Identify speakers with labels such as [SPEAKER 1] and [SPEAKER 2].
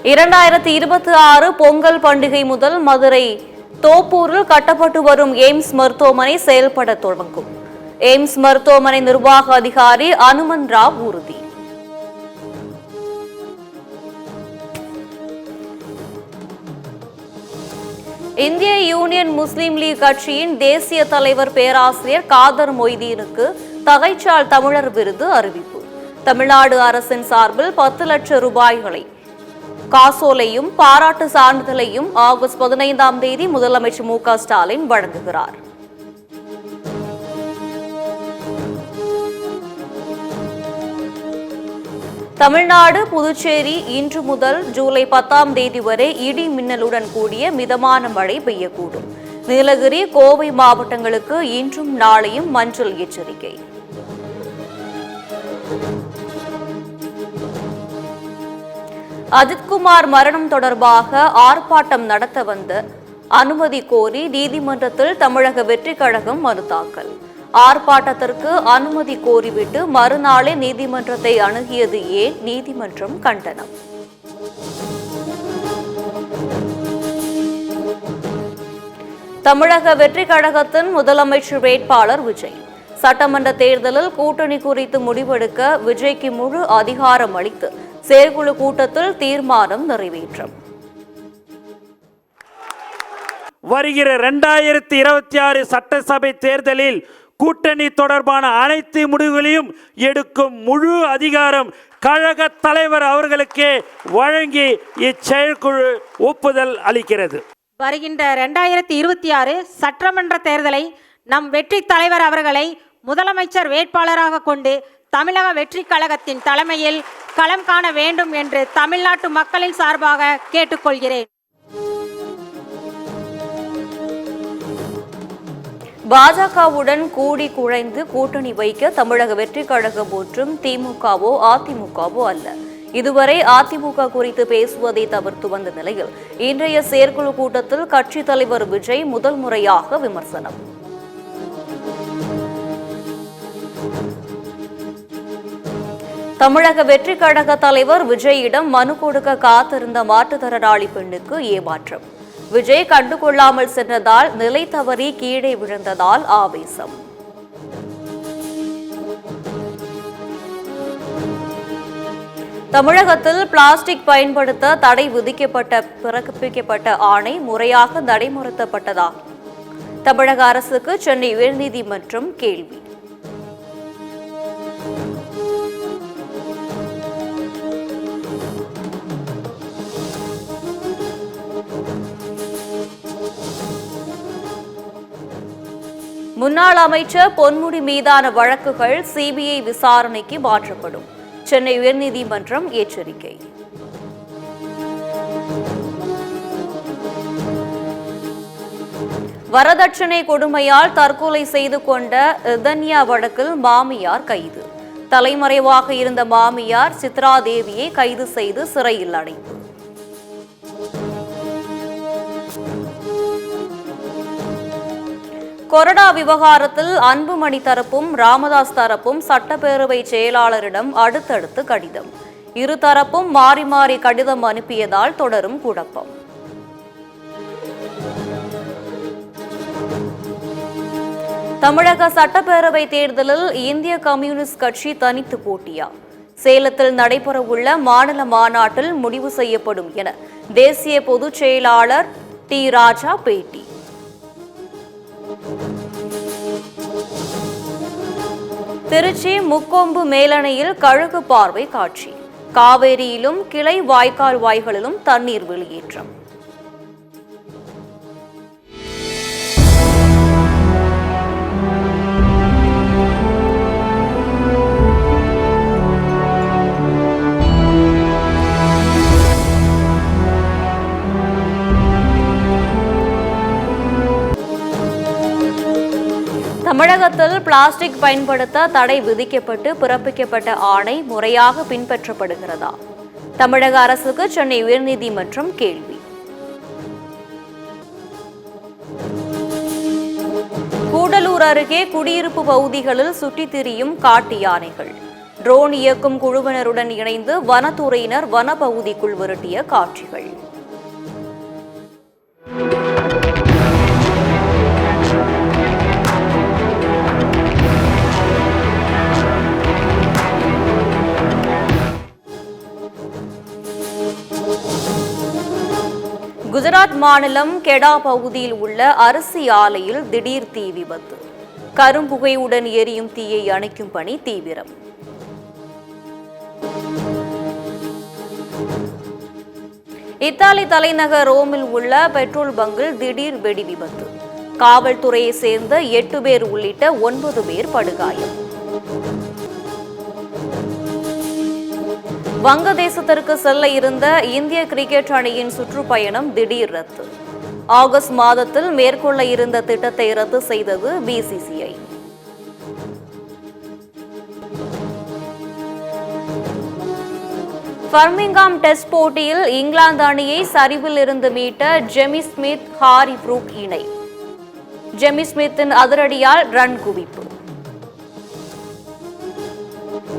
[SPEAKER 1] 2026 பொங்கல் பண்டிகை முதல் மதுரை தோப்பூரில் கட்டப்பட்டு வரும் எய்ம்ஸ் மருத்துவமனை செயல்பட தொடங்கும். எய்ம்ஸ் மருத்துவமனை நிர்வாக அதிகாரி அனுமன் ராவ் உறுதி. இந்திய யூனியன் முஸ்லீம் லீக் கட்சியின் தேசிய தலைவர் பேராசிரியர் காதர் மொய்தீனுக்கு தகைச்சால் தமிழர் விருது அறிவிப்பு. தமிழ்நாடு அரசின் சார்பில் 10 லட்சம் ரூபாய்களை காசோலையும் பாராட்டு சான்றிதழையும் ஆகஸ்ட் 15ஆம் தேதி முதலமைச்சர் மு க ஸ்டாலின் வழங்குகிறார். தமிழ்நாடு, புதுச்சேரி இன்று முதல் ஜூலை 10ஆம் தேதி வரை இடி மின்னலுடன் கூடிய மிதமான மழை பெய்யக்கூடும். நீலகிரி, கோவை மாவட்டங்களுக்கு இன்றும் நாளையும் மஞ்சள் எச்சரிக்கை. அஜித்குமார் மரணம் தொடர்பாக ஆர்ப்பாட்டம் நடத்த வந்த அனுமதி கோரி நீதிமன்றத்தில் தமிழக வெற்றிக் கழகம் மனு தாக்கல். ஆர்ப்பாட்டத்திற்கு அனுமதி கோரிவிட்டு மறுநாளே நீதிமன்றத்தை அணுகியது ஏன்? நீதிமன்றம் கண்டனம். தமிழக வெற்றிக் கழகத்தின் முதலமைச்சர் வேட்பாளர் விஜய். சட்டமன்ற தேர்தலில் கூட்டணி குறித்து முடிவெடுக்க விஜய்க்கு முழு அதிகாரம் அளித்து செயற்குழு கூட்டத்தில் தீர்மானம் நிறைவேற்றம்.
[SPEAKER 2] வருகிற 2026 சட்டசபை தேர்தலில் கூட்டணி தொடர்பான அனைத்து முடிவுகளையும் எடுக்கும் முழு அதிகாரம் கழக தலைவர் அவர்களுக்கே வழங்கி இச்செயற்குழு ஒப்புதல் அளிக்கிறது.
[SPEAKER 3] வருகின்ற 2026 சட்டமன்ற தேர்தலை நம் வெற்றி தலைவர் அவர்களை முதலமைச்சர் வேட்பாளராக கொண்டு தமிழக வெற்றிக் கழகத்தின் தலைமையில் களம் காண வேண்டும் என்று தமிழ்நாட்டு மக்களின் சார்பாக கேட்டுக்கொள்கிறேன்.
[SPEAKER 1] பாஜகவுடன் கூடி குழைந்து கூட்டணி வைக்க தமிழக வெற்றிக் கழகம் ஒன்றும் திமுகவோ அதிமுகவோ அல்ல. இதுவரை அதிமுக குறித்து பேசுவதை தவிர்த்து வந்த நிலையில் இன்றைய செயற்குழு கூட்டத்தில் கட்சித் தலைவர் விஜய் முதல் முறையாக விமர்சனம். தமிழக வெற்றிக் கழக தலைவர் விஜயிடம் மனு கொடுக்க காத்திருந்த மாற்றுத்திறனாளி பெண்ணுக்கு ஏமாற்றம். விஜய் கண்டுகொள்ளாமல் சென்றதால் நிலை தவறி கீழே விழுந்ததால் ஆவேசம். தமிழகத்தில் பிளாஸ்டிக் பயன்படுத்த தடை பிறப்பிக்கப்பட்ட ஆணை முறையாக நடைமுறைப்படுத்தப்பட்டதா? தமிழக அரசுக்கு சென்னை உயர்நீதிமன்றம் கேள்வி. முன்னாள் அமைச்சர் பொன்முடி மீதான வழக்குகள் சிபிஐ விசாரணைக்கு மாற்றப்படும். சென்னை உயர்நீதிமன்றம் எச்சரிக்கை. வரதட்சணை கொடுமையால் தற்கொலை செய்து கொண்ட இதன்யா வழக்கில் மாமியார் கைது. தலைமறைவாக இருந்த மாமியார் சித்ரா தேவியை கைது செய்து சிறையில் அடைப்பு. கொறடா விவகாரத்தில் அன்புமணி தரப்பும் ராமதாஸ் தரப்பும் சட்டப்பேரவை செயலாளரிடம் அடுத்தடுத்து கடிதம். இருதரப்பும் மாறி மாறி கடிதம் அனுப்பியதால் தொடரும் குழப்பம். தமிழக சட்டப்பேரவை தேர்தலில் இந்திய கம்யூனிஸ்ட் கட்சி தனித்து போட்டியா? சேலத்தில் நடைபெறவுள்ள மாநில மாநாட்டில் முடிவு செய்யப்படும் என தேசிய பொதுச் செயலாளர் டி ராஜா பேட்டி. திருச்சி முக்கொம்பு மேலணையில் கழுகு பார்வை காட்சி. காவேரியிலும் கிளை வாய்க்கால் வாய்களிலும் தண்ணீர் வெளியேற்றம். தமிழகத்தில் பிளாஸ்டிக் பயன்படுத்த தடை விதிக்கப்பட்டு பிறப்பிக்கப்பட்ட ஆணை முறையாக பின்பற்றப்படுகிறதா? தமிழக அரசுக்கு சென்னை உயர்நீதிமன்றம் கேள்வி. கூடலூர் அருகே குடியிருப்பு பகுதிகளில் சுற்றித் திரியும் காட்டு யானைகள். ட்ரோன் இயக்கும் குழுவினருடன் இணைந்து வனத்துறையினர் வனப்பகுதிக்குள் விரட்டிய காட்சிகள். குஜராத் மாநிலம் கெடா பகுதியில் உள்ள அரிசி ஆலையில் திடீர் தீ விபத்து. கரும்புகையுடன் எரியும் தீயை அணைக்கும் பணி தீவிரம். இத்தாலி தலைநகர் ரோமில் உள்ள பெட்ரோல் பங்கில் திடீர் வெடி விபத்து. காவல்துறையை சேர்ந்த 8 பேர் உள்ளிட்ட 9 பேர் படுகாயம். வங்கதேசத்திற்கு செல்ல இருந்த இந்திய கிரிக்கெட் அணியின் சுற்றுப்பயணம் திடீர் ரத்து. ஆகஸ்ட் மாதத்தில் மேற்கொள்ள இருந்த திட்டத்தை ரத்து செய்தது BCCI. பர்மிங்காம் டெஸ்ட் போட்டியில் இங்கிலாந்து அணியை சரிவில் இருந்து மீட்ட ஜெமி ஸ்மித், ஹாரி புரூக் இணை. ஜெமி ஸ்மித்தின் அதிரடியால் ரன் குவிப்பு.